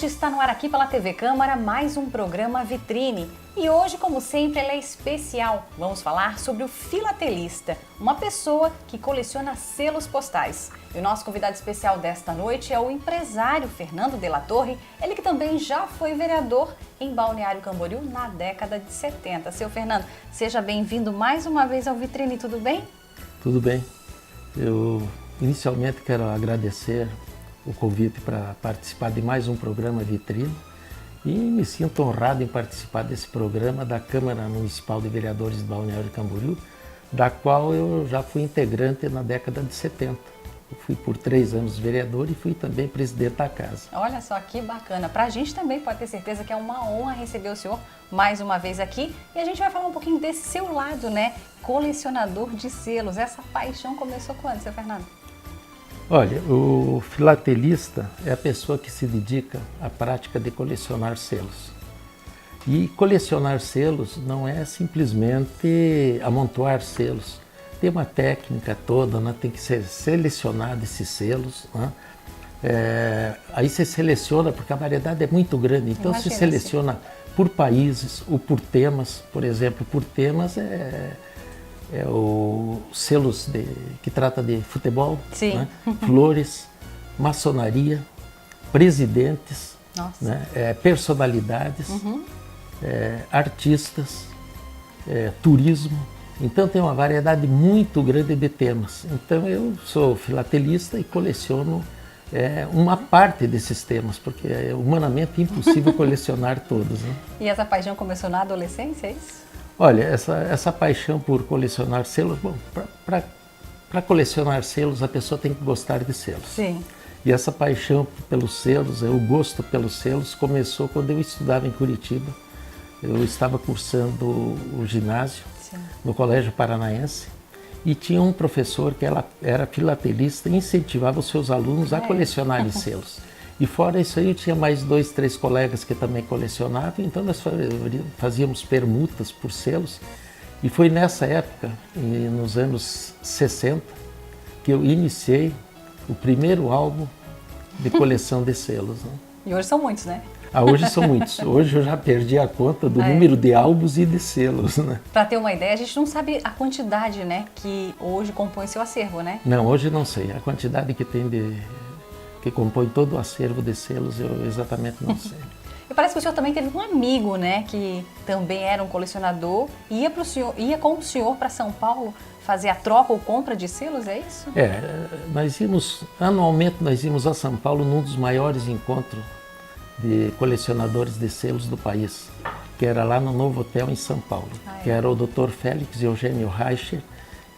Está no ar aqui pela TV Câmara mais um programa Vitrine e hoje, como sempre, ele é especial. Vamos falar sobre o filatelista, uma pessoa que coleciona selos postais. E o nosso convidado especial desta noite é o empresário Fernando de la Torre, ele que também já foi vereador em Balneário Camboriú na década de 70. Seu Fernando, seja bem-vindo mais uma vez ao Vitrine, tudo bem? Tudo bem. Eu inicialmente quero agradecer o convite para participar de mais um programa Vitrine e me sinto honrado em participar desse programa da Câmara Municipal de Vereadores de Balneário Camboriú, da qual eu já fui integrante na década de 70. Eu fui por 3 anos vereador e fui também presidente da casa. Olha só que bacana. Para a gente também pode ter certeza que é uma honra receber o senhor mais uma vez aqui. E a gente vai falar um pouquinho desse seu lado, né? Colecionador de selos. Essa paixão começou quando, seu Fernando? Olha, o filatelista é a pessoa que se dedica à prática de colecionar selos. E colecionar selos não é simplesmente amontoar selos. Tem uma técnica toda, né? Tem que ser selecionado esses selos, né? Aí você seleciona, porque a variedade é muito grande, então se seleciona por países ou por temas. Por exemplo, por temas os selos que trata de futebol, né? Flores, maçonaria, presidentes, né? Personalidades, artistas, turismo. Então tem uma variedade muito grande de temas. Então eu sou filatelista e coleciono uma parte desses temas, porque é humanamente impossível colecionar todos, né? E essa paixão começou na adolescência, é isso? Olha, essa paixão por colecionar selos, bom, para colecionar selos a pessoa tem que gostar de selos. Sim. E essa paixão pelos selos, o gosto pelos selos começou quando eu estudava em Curitiba. Eu estava cursando o ginásio no Colégio Paranaense e tinha um professor que era filatelista e incentivava os seus alunos a colecionarem selos. E fora isso aí, eu tinha mais 2, 3 colegas que também colecionavam, então nós fazíamos permutas por selos. E foi nessa época, nos anos 60, que eu iniciei o primeiro álbum de coleção de selos, né? E hoje são muitos, né? Hoje são muitos. Hoje eu já perdi a conta do número de álbuns e de selos, né? Para ter uma ideia, a gente não sabe a quantidade, né, que hoje compõe seu acervo, né? Não, hoje não sei. A quantidade que tem que compõe todo o acervo de selos, eu exatamente não sei. E parece que o senhor também teve um amigo, né, que também era um colecionador, ia com o senhor para São Paulo fazer a troca ou compra de selos, é isso? Anualmente nós íamos a São Paulo num dos maiores encontros de colecionadores de selos do país, que era lá no Novo Hotel em São Paulo, que era o Dr. Félix Eugênio Reicher,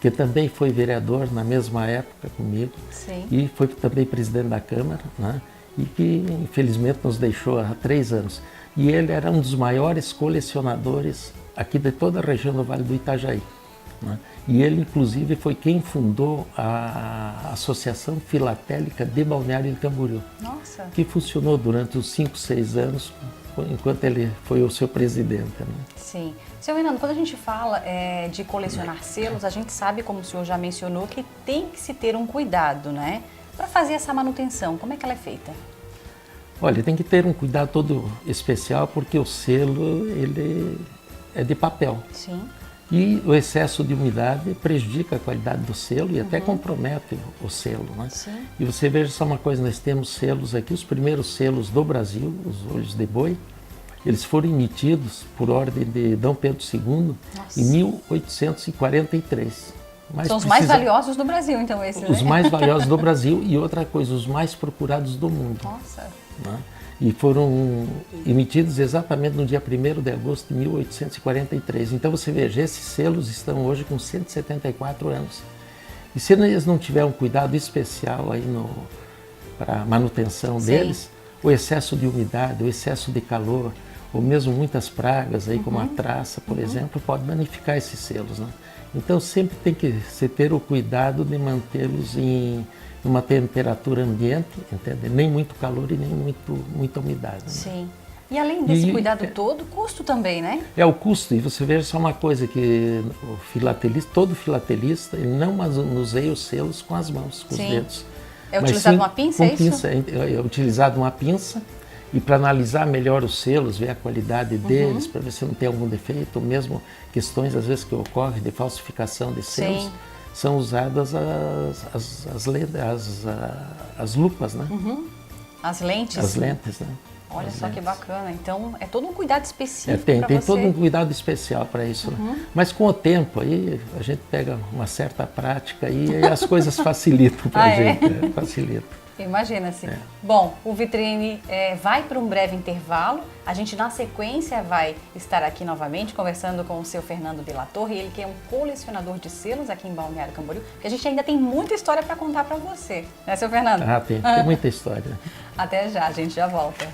que também foi vereador na mesma época comigo. Sim. E foi também presidente da Câmara, né? E que infelizmente nos deixou há 3 anos. E ele era um dos maiores colecionadores aqui de toda a região do Vale do Itajaí, né? E ele inclusive foi quem fundou a Associação Filatélica de Balneário Camboriú. Nossa. Que funcionou durante os 5, 6 anos, enquanto ele foi o seu presidente, né? Sim. Seu Fernando, quando a gente fala de colecionar selos, a gente sabe, como o senhor já mencionou, que tem que se ter um cuidado, né? Para fazer essa manutenção, como é que ela é feita? Olha, tem que ter um cuidado todo especial, porque o selo, ele é de papel. Sim. E o excesso de umidade prejudica a qualidade do selo e até compromete o selo, né? Sim. E você veja só uma coisa, nós temos selos aqui, os primeiros selos do Brasil, os olhos de boi, eles foram emitidos por ordem de Dom Pedro II em 1843. São os mais valiosos do Brasil, então, esses, Os né? mais valiosos do Brasil e outra coisa, os mais procurados do mundo. Nossa! Né? E foram emitidos exatamente no dia 1º de agosto de 1843. Então você veja, esses selos estão hoje com 174 anos. E se eles não tiverem um cuidado especial aí para a manutenção deles, o excesso de umidade, o excesso de calor, ou mesmo muitas pragas, aí, como a traça, por exemplo, pode danificar esses selos. Né? Então sempre tem que se ter o cuidado de mantê-los em uma temperatura ambiente, entende? Nem muito calor e nem muita umidade. Né? Sim. E além desse cuidado todo, custo também, né? É o custo. E você veja só uma coisa, que o filatelista, todo filatelista, ele não manuseia os selos com as mãos, com os dedos. É utilizado uma pinça, é isso? É utilizado uma pinça. E para analisar melhor os selos, ver a qualidade deles, para ver se não tem algum defeito, ou mesmo questões, às vezes, que ocorrem de falsificação de selos, são usadas as lupas, né? As lentes? As lentes, né? Olha só que bacana. Então, é todo um cuidado específico tem você. todo um cuidado especial para isso. Né? Mas com o tempo, aí a gente pega uma certa prática e aí as coisas facilitam para a gente. Facilitam. Imagina-se. Bom, o Vitrine vai para um breve intervalo. A gente, na sequência, vai estar aqui novamente conversando com o seu Fernando de la Torre, ele que é um colecionador de selos aqui em Balneário Camboriú, porque a gente ainda tem muita história para contar para você, né, seu Fernando? Tem muita história. Até já, a gente já volta.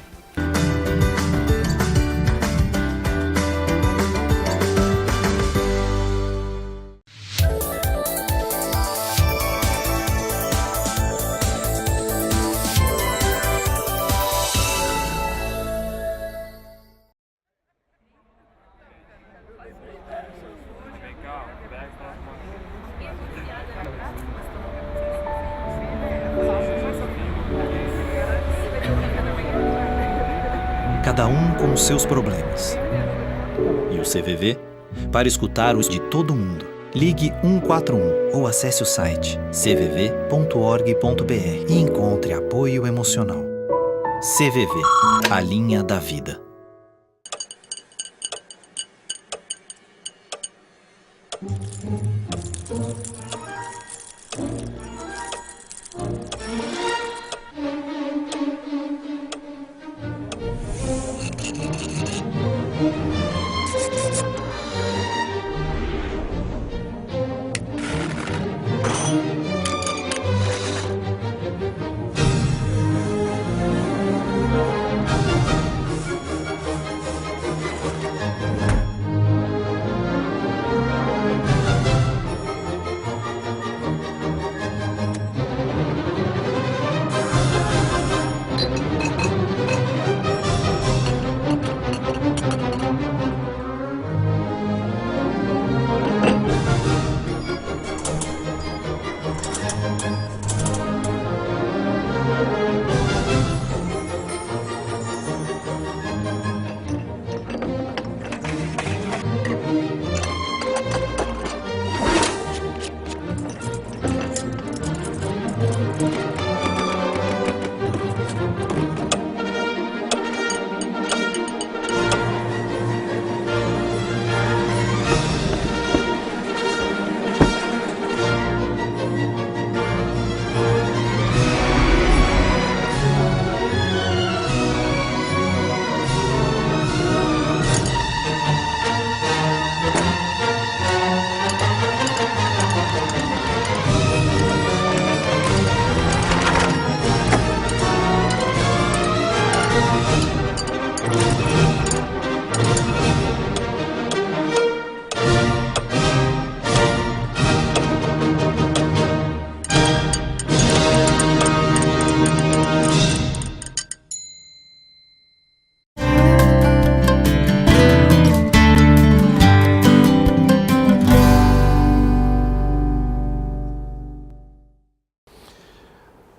Cada um com os seus problemas. E o CVV? Para escutar os de todo mundo, ligue 141 ou acesse o site cvv.org.br e encontre apoio emocional. CVV, a linha da vida.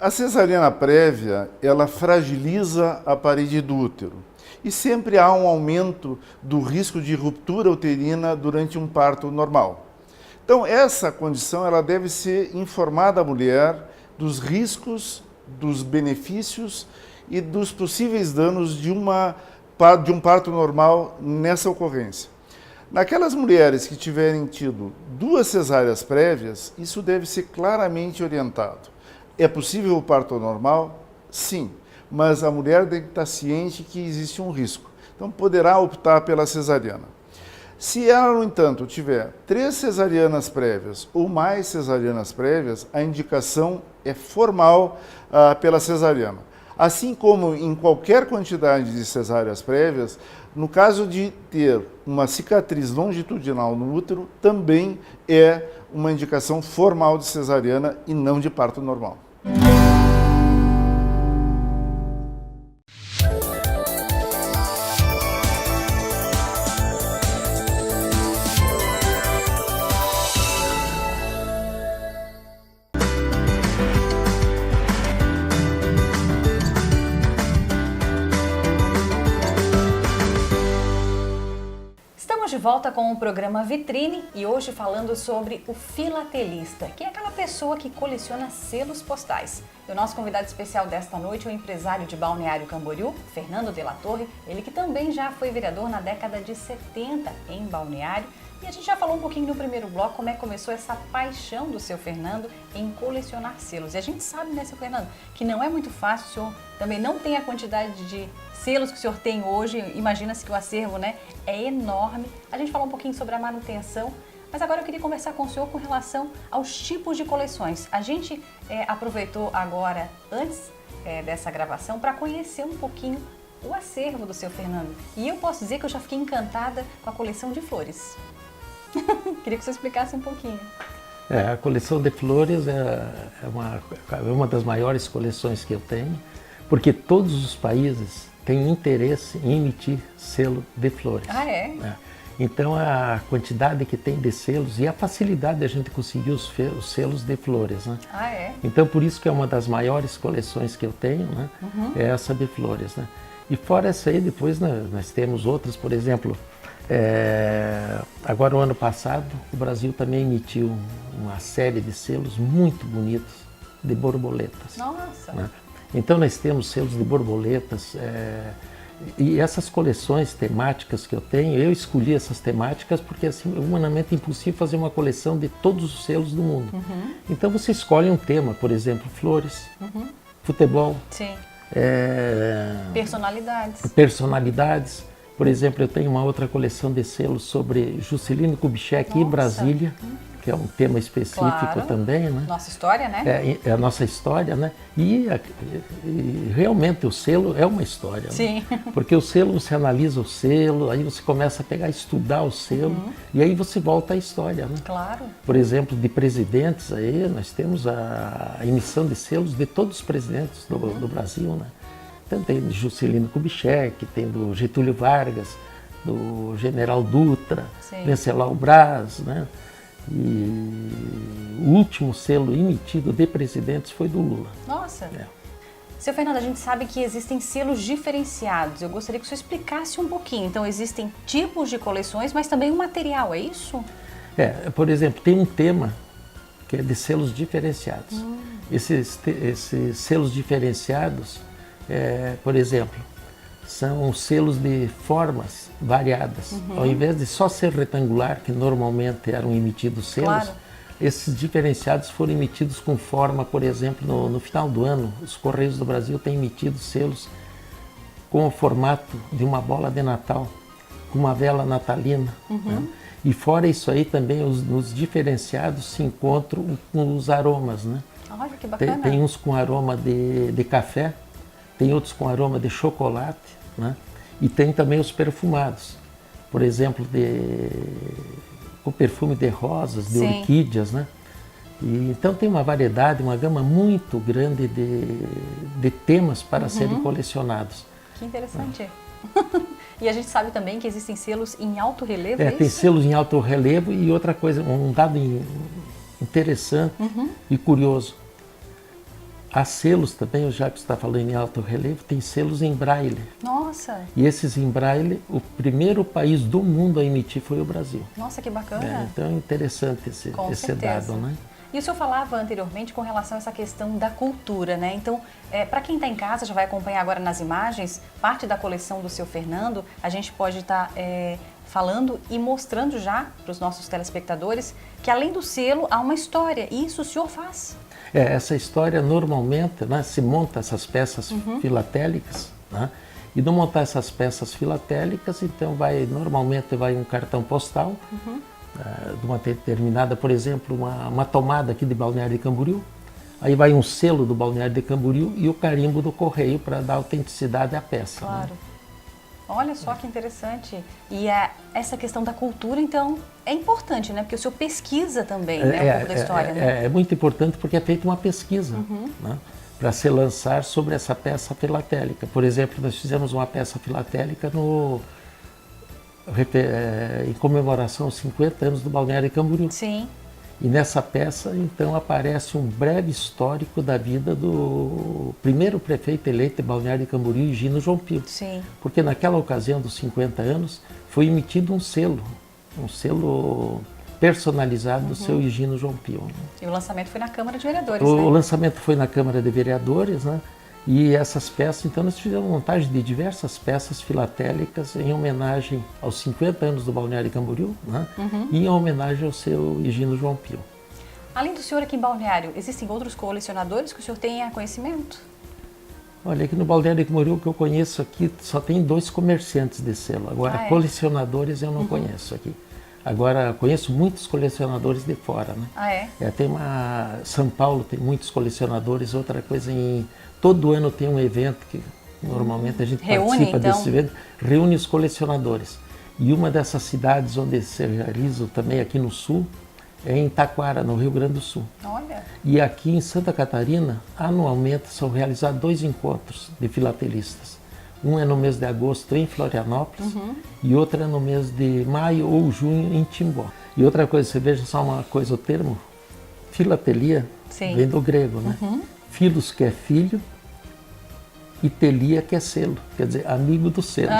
A cesariana prévia, ela fragiliza a parede do útero e sempre há um aumento do risco de ruptura uterina durante um parto normal. Então, essa condição ela deve ser informada à mulher dos riscos, dos benefícios e dos possíveis danos de um parto normal nessa ocorrência. Naquelas mulheres que tiverem tido 2 cesáreas prévias, isso deve ser claramente orientado. É possível o parto normal? Sim, mas a mulher deve estar ciente que existe um risco. Então, poderá optar pela cesariana. Se ela, no entanto, tiver 3 cesarianas prévias ou mais cesarianas prévias, a indicação é formal pela cesariana. Assim como em qualquer quantidade de cesáreas prévias, no caso de ter uma cicatriz longitudinal no útero, também é uma indicação formal de cesariana e não de parto normal. Estamos de volta com o programa Vitrine e hoje falando sobre o filatelista, que é aquela pessoa que coleciona selos postais. E o nosso convidado especial desta noite é o empresário de Balneário Camboriú, Fernando de la Torre, ele que também já foi vereador na década de 70 em Balneário. E a gente já falou um pouquinho no primeiro bloco como é que começou essa paixão do seu Fernando em colecionar selos. E a gente sabe, né, seu Fernando, que não é muito fácil, o senhor também não tem a quantidade de selos que o senhor tem hoje, imagina-se que o acervo, né, é enorme. A gente falou um pouquinho sobre a manutenção, mas agora eu queria conversar com o senhor com relação aos tipos de coleções. A gente aproveitou agora, antes dessa gravação, para conhecer um pouquinho o acervo do seu Fernando. E eu posso dizer que eu já fiquei encantada com a coleção de flores. Queria que você explicasse um pouquinho. A coleção de flores é uma das maiores coleções que eu tenho, porque todos os países têm interesse em emitir selo de flores. Ah, é? Então a quantidade que tem de selos e a facilidade de a gente conseguir os selos de flores, né? Ah, é? Então por isso que é uma das maiores coleções que eu tenho, né? É essa de flores, né? E fora essa aí, depois nós temos outras, por exemplo, agora o ano passado o Brasil também emitiu uma série de selos muito bonitos de borboletas. Nossa! Né? Então nós temos selos de borboletas e essas coleções temáticas que eu tenho, eu escolhi essas temáticas porque assim, é humanamente impossível fazer uma coleção de todos os selos do mundo. Então você escolhe um tema, por exemplo, flores, futebol, Sim. Personalidades. Personalidades. Por exemplo, eu tenho uma outra coleção de selos sobre Juscelino Kubitschek e Brasília, que é um tema específico também, né? Nossa história, né? É a nossa história, né? E realmente o selo é uma história, Sim. Né? Porque o selo, você analisa o selo, aí você começa a pegar, estudar o selo, e aí você volta à história, né? Claro. Por exemplo, de presidentes aí, nós temos a emissão de selos de todos os presidentes do Brasil, né? Então tem do Juscelino Kubitschek, tem do Getúlio Vargas, do General Dutra, Venceslau Braz, né? E o último selo emitido de presidentes foi do Lula. Nossa! Seu Fernando, a gente sabe que existem selos diferenciados. Eu gostaria que o senhor explicasse um pouquinho. Então, existem tipos de coleções, mas também um material, é isso? Por exemplo, tem um tema que é de selos diferenciados. Esses selos diferenciados, por exemplo, são selos de formas variadas. Ao invés de só ser retangular, que normalmente eram emitidos selos, esses diferenciados foram emitidos com forma, por exemplo, no final do ano, os Correios do Brasil têm emitido selos com o formato de uma bola de Natal, com uma vela natalina. Né? E fora isso aí também, nos diferenciados se encontram os aromas. Né? Olha que bacana. Tem uns com aroma de café, tem outros com aroma de chocolate, né? E tem também os perfumados, por exemplo, o perfume de rosas, de orquídeas, né? E, então tem uma variedade, uma gama muito grande de temas para serem colecionados. Que interessante. E a gente sabe também que existem selos em alto relevo, tem selos em alto relevo e outra coisa, um dado interessante e curioso. Há selos também, o Jacques está falando em alto relevo, tem selos em braille. Nossa! E esses em braille, o primeiro país do mundo a emitir foi o Brasil. Nossa, que bacana! Então é interessante esse dado, né? E o senhor falava anteriormente com relação a essa questão da cultura, né? Então, para quem está em casa, já vai acompanhar agora nas imagens, parte da coleção do seu Fernando, a gente pode estar falando e mostrando já para os nossos telespectadores que além do selo há uma história, e isso o senhor faz. Essa história normalmente, né, se monta essas peças filatélicas, né, e no montar essas peças filatélicas, então normalmente vai um cartão postal de uma determinada, por exemplo, uma tomada aqui de Balneário de Camboriú, aí vai um selo do Balneário de Camboriú e o carimbo do correio para dar autenticidade à peça. Claro. Né? Olha só que interessante. E essa questão da cultura, então, é importante, né? Porque o senhor pesquisa também, né? Um pouco da história, né? É muito importante porque é feita uma pesquisa, né? Para se lançar sobre essa peça filatélica. Por exemplo, nós fizemos uma peça filatélica em comemoração aos 50 anos do Balneário de Camboriú. Sim. E nessa peça, então, aparece um breve histórico da vida do primeiro prefeito eleito de Balneário de Camboriú, Higino João Pio. Sim. Porque naquela ocasião dos 50 anos, foi emitido um selo personalizado do seu Higino João Pio. Né? E o lançamento foi na Câmara de Vereadores, O né? lançamento foi na Câmara de Vereadores, né? E essas peças, então nós fizemos montagem de diversas peças filatélicas em homenagem aos 50 anos do Balneário de Camboriú, né? E em homenagem ao seu Higino João Pio. Além do senhor aqui em Balneário, existem outros colecionadores que o senhor tenha conhecimento? Olha, aqui no Balneário de Camboriú, que eu conheço aqui, só tem 2 comerciantes de selo. Agora, colecionadores eu não conheço aqui. Agora, conheço muitos colecionadores de fora, né? Ah, é? São Paulo tem muitos colecionadores. Outra coisa, todo ano tem um evento que normalmente a gente participa desse evento, reúne os colecionadores. E uma dessas cidades onde se realiza também aqui no sul é em Taquara, no Rio Grande do Sul. Olha. E aqui em Santa Catarina, anualmente são realizados 2 encontros de filatelistas. Um é no mês de agosto em Florianópolis e outro é no mês de maio ou junho em Timbó. E outra coisa, você veja só uma coisa, o termo filatelia vem do grego, né? Filos, que é filho, e telia, que é selo, quer dizer, amigo do selo.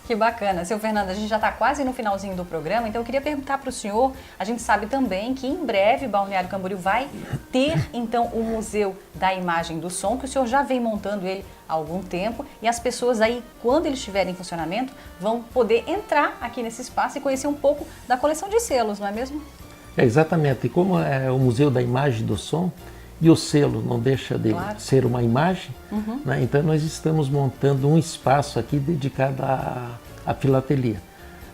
Que bacana. Seu Fernando, a gente já está quase no finalzinho do programa, então eu queria perguntar para o senhor, a gente sabe também que em breve Balneário Camboriú vai ter, então, o Museu da Imagem do Som, que o senhor já vem montando ele há algum tempo, e as pessoas aí, quando ele estiver em funcionamento, vão poder entrar aqui nesse espaço e conhecer um pouco da coleção de selos, não é mesmo? Exatamente. E como é o Museu da Imagem do Som, e o selo não deixa de ser uma imagem, né? Então nós estamos montando um espaço aqui dedicado à filatelia.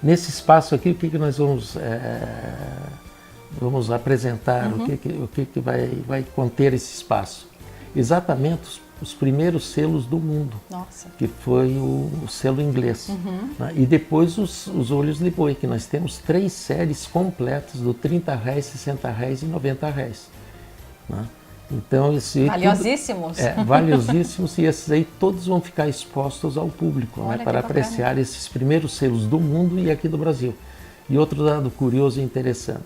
Nesse espaço aqui, o que nós vamos apresentar, o que vai conter esse espaço? Exatamente os primeiros selos do mundo, que foi o selo inglês. Né? E depois os olhos de boi, que nós temos 3 séries completas do R$30, R$60 e R$90. Né? Então, valiosíssimos. Valiosíssimos, e esses aí todos vão ficar expostos ao público, né, para apreciar esses primeiros selos do mundo e aqui do Brasil. E outro dado curioso e interessante,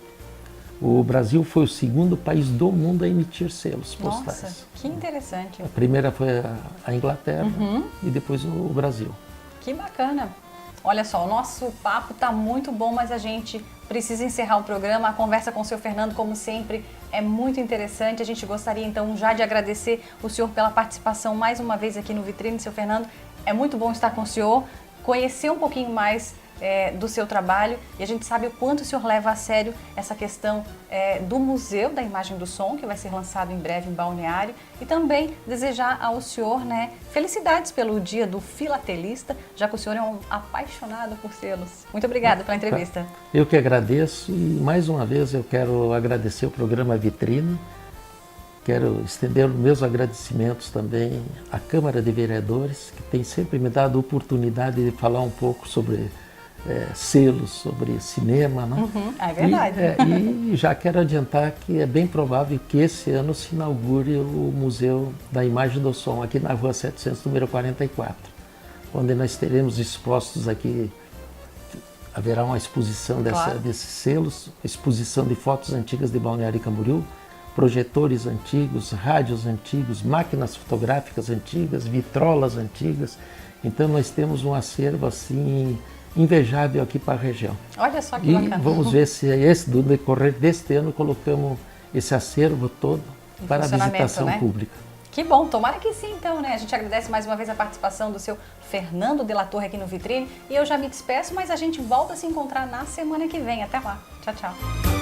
o Brasil foi o 2º país do mundo a emitir selos postais. Nossa, que interessante. A primeira foi a Inglaterra e depois o Brasil. Que bacana. Olha só, o nosso papo está muito bom, mas a gente precisa encerrar o programa. A conversa com o senhor Fernando, como sempre, é muito interessante. A gente gostaria, então, já de agradecer o senhor pela participação mais uma vez aqui no Vitrine, senhor Fernando. É muito bom estar com o senhor, conhecer um pouquinho mais do seu trabalho, e a gente sabe o quanto o senhor leva a sério essa questão do Museu da Imagem do Som, que vai ser lançado em breve em Balneário, e também desejar ao senhor, né, felicidades pelo dia do filatelista, já que o senhor é um apaixonado por selos. Muito obrigada pela entrevista. Eu que agradeço, e mais uma vez eu quero agradecer o programa Vitrine. Quero estender os meus agradecimentos também à Câmara de Vereadores, que tem sempre me dado a oportunidade de falar um pouco sobre selos, sobre cinema, né? É verdade. E já quero adiantar que é bem provável que esse ano se inaugure o Museu da Imagem do Som, aqui na Rua 700, número 44, onde nós teremos expostos aqui, haverá uma exposição desses selos, exposição de fotos antigas de Balneário Camboriú, projetores antigos, rádios antigos, máquinas fotográficas antigas, vitrolas antigas. Então nós temos um acervo assim invejável aqui para a região. Olha só que bacana. E vamos ver se no decorrer deste ano colocamos esse acervo todo para a visitação pública. Que bom, tomara que sim então, né? A gente agradece mais uma vez a participação do seu Fernando de la Torre aqui no Vitrine e eu já me despeço, mas a gente volta a se encontrar na semana que vem. Até lá. Tchau, tchau.